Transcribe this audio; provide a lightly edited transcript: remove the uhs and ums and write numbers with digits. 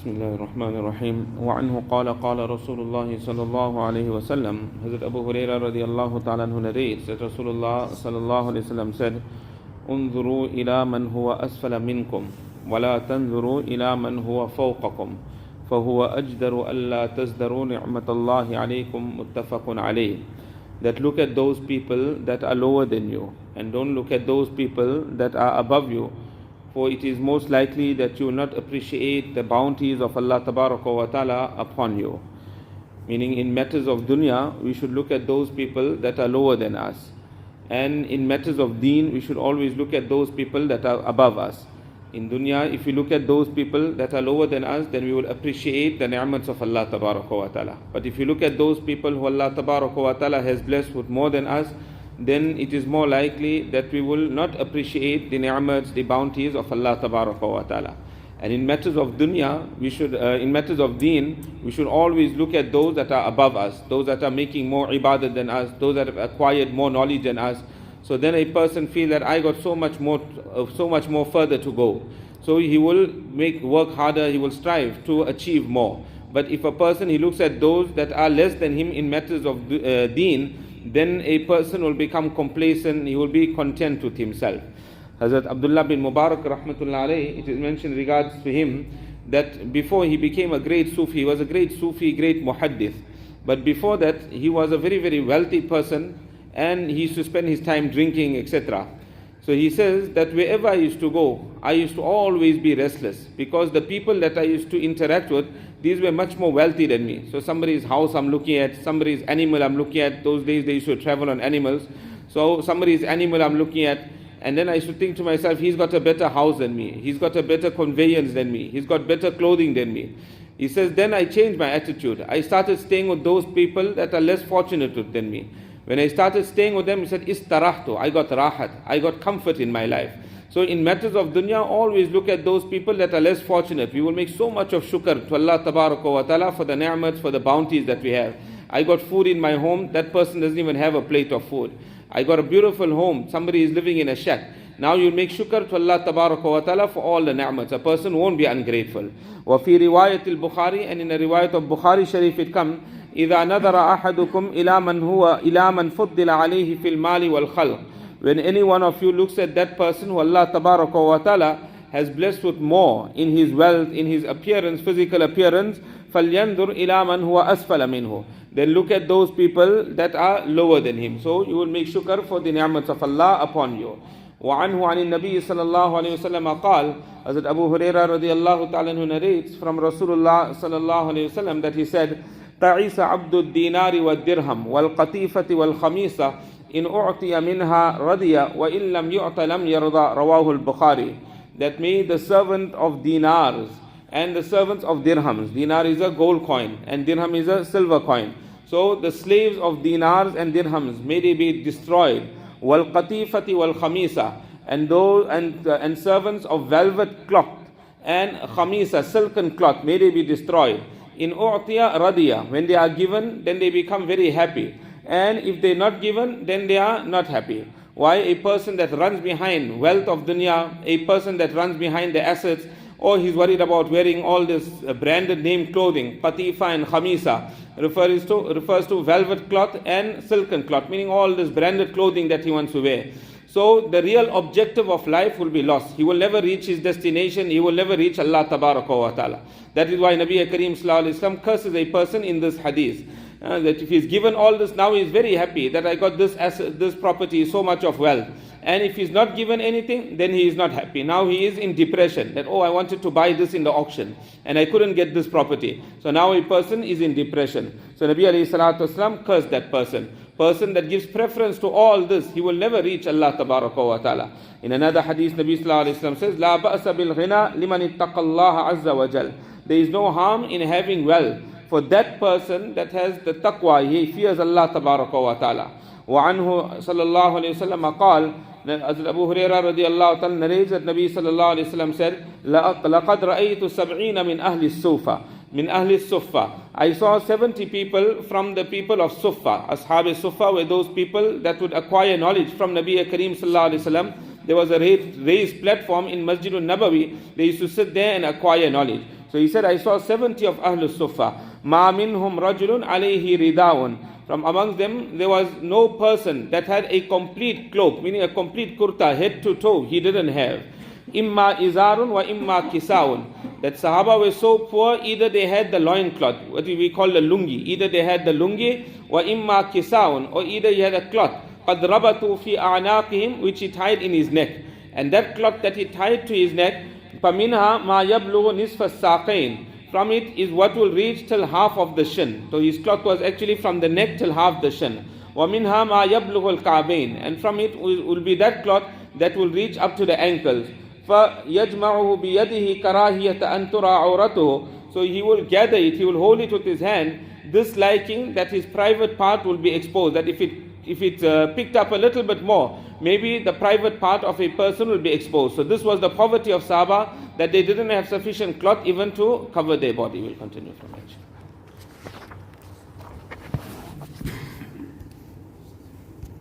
بسم الله الرحمن الرحيم وعنه قال رسول الله صلى الله عليه وسلم. Hazrat Abu Hurairah radiallahu ta'ala anhu narrates that Rasulullah sallallahu alayhi wasallam said, انظروا إلى من هو أسفل منكم ولا تنظروا إلى من هو فوقكم فهو أجدر ألا تزدروا نعمة الله عليكم متفق عليه. That look at those people that are lower than you and don't look at those people that are above you, for it is most likely that you will not appreciate the bounties of Allah Tabaraka wa Ta'ala upon you. Meaning, in matters of dunya, we should look at those people that are lower than us. And in matters of deen, we should always look at those people that are above us. In dunya, if we look at those people that are lower than us, then we will appreciate the ni'mats of Allah Tabaraka wa Ta'ala. But if you look at those people who Allah Tabaraka wa Ta'ala has blessed with more than us, then it is more likely that we will not appreciate the ni'mats, the bounties of Allah Tabaraka wa Ta'ala. And in matters of dunya, in matters of deen, we should always look at those that are above us, those that are making more ibadah than us, those that have acquired more knowledge than us. So then a person feels that I got so much more further to go. So he will work harder, he will strive to achieve more. But if a person, he looks at those that are less than him in matters of deen, then a person will become complacent, he will be content with himself. Hazrat Abdullah bin Mubarak rahmatullah alayhi, it is mentioned regards to him that before he became a great Sufi, he was a great Sufi, great Muhadeeth. But before that, he was a very, very wealthy person and he used to spend his time drinking, etc. So he says that wherever I used to go, I used to always be restless because the people that I used to interact with, these were much more wealthy than me. So somebody's house I'm looking at, somebody's animal I'm looking at. Those days they used to travel on animals. So somebody's animal I'm looking at. And then I used to think to myself, he's got a better house than me. He's got a better conveyance than me. He's got better clothing than me. He says, then I changed my attitude. I started staying with those people that are less fortunate than me. When I started staying with them, he said, istarahtu, I got rahat, I got comfort in my life. So in matters of dunya, always look at those people that are less fortunate. We will make so much of shukr to Allah Tabaraka wa Ta'ala for the ni'mats, for the bounties that we have. I got food in my home, that person doesn't even have a plate of food. I got a beautiful home, somebody is living in a shack. Now you make shukr to Allah Tabaraka wa Ta'ala for all the ni'mats. A person won't be ungrateful. وفي رواية البخاري, and in a riwayat of Bukhari Sharif it comes, إذا نظر أحدكم إلى من فضل عليه في المال والخلق. When any one of you looks at that person who Allah Tabaraka wa Ta'ala has blessed with more in his wealth, in his appearance, physical appearance, فَلْيَنْظُرْ إِلَى مَنْ هُوَ أَسْفَلَ مِنْهُ. Then look at those people that are lower than him. So you will make shukr for the ni'mats of Allah upon you. وعنه عن النبي صلى الله عليه وسلم قال, Hazrat Abu Hurairah radiallahu ta'ala anhu narrates from Rasulullah sallallahu alayhi wasallam that he said, تعيس عبد الدينار والدرهم والقطيفة والخميسة إن أعطي منها رضي وإن لم يعط لم يرضى. رواه البخاري. That may the servant of dinars and the servants of dirhams. Dinar is a gold coin and dirham is a silver coin. So the slaves of dinars and dirhams, may they be destroyed. وَالْقَطِيفَةِ وَالْخَمِيسَةِ, and those and servants of velvet cloth and khamisa, silken cloth, may they be destroyed. In u'tiya radiya, when they are given, then they become very happy. And if they are not given, then they are not happy. Why? A person that runs behind wealth of dunya, a person that runs behind the assets, or he's worried about wearing all this branded name clothing, qatifa and khamisa, refers to velvet cloth and silken cloth, meaning all this branded clothing that he wants to wear. So the real objective of life will be lost. He will never reach his destination. He will never reach Allah Tabaraka wa Ta'ala. That is why Nabi Kareem Sallallahu Alaihi Wasallam curses a person in this hadith. That if he's given all this, now he's very happy that I got this asset, this property, so much of wealth. And if he's not given anything, then he is not happy. Now he is in depression. That, I wanted to buy this in the auction and I couldn't get this property. So now a person is in depression. So Nabi alayhi salatu wasalam cursed that person. Person that gives preference to all this, he will never reach Allah Tabaraka wa Ta'ala. In another hadith, Nabi sallallahu alayhi wasallam says, لا بأس بالغنى لمن اتقى الله عز وجل. There is no harm in having wealth for that person that has the taqwa, he fears Allah Tabaraka wa Ta'ala. وعنه صلى الله عليه وسلم قال, Hazrat Abu Hurairah radiallahu ta'ala narrates that Nabi sallallahu alayhi wasallam said, لَقَدْ رَأَيْتُ سَبْعِينَ مِنْ أَهْلِ السُّفَّةِ min ahli Suffa. I saw 70 people from the people of Suffa. Ashab Suffa were those people that would acquire knowledge from Nabi Kareem sallallahu alaihi wasallam. There was a raised platform in Masjid al-Nabawi. They used to sit there and acquire knowledge. So he said, I saw 70 of Ahlul Sufa. Ma minhum rajulun alayhi ridaun. From amongst them, there was no person that had a complete cloak, meaning a complete kurta, head to toe. He didn't have. Imma izarun wa imma kisaun. That Sahaba were so poor, either they had the loincloth, what we call the lungi. Either they had the lungi, wa imma kisaun, or either he had a cloth. قَدْ رَبَطُوا فِي أَعْنَاقِهِمْ, which he tied in his neck. And that cloth that he tied to his neck, فَمِنْهَا مَا يَبْلُغُ نِصْفَ السَّاقَيْنِ, from it is what will reach till half of the shin. So his cloth was actually from the neck till half the shin. وَمِنْهَا مَا يَبْلُغُ الْكَعْبَيْنِ, and from it will be that cloth that will reach up to the ankles. فَيَجْمَعُهُ بِيَدِهِ كَرَاهِيَةَ أَن تُرَى عَوْرَتُهُ, so he will gather it, he will hold it with his hand, disliking that his private part will be exposed, that if it picked up a little bit more, maybe the private part of a person will be exposed. So this was the poverty of Sahaba, that they didn't have sufficient cloth even to cover their body. We'll continue from here.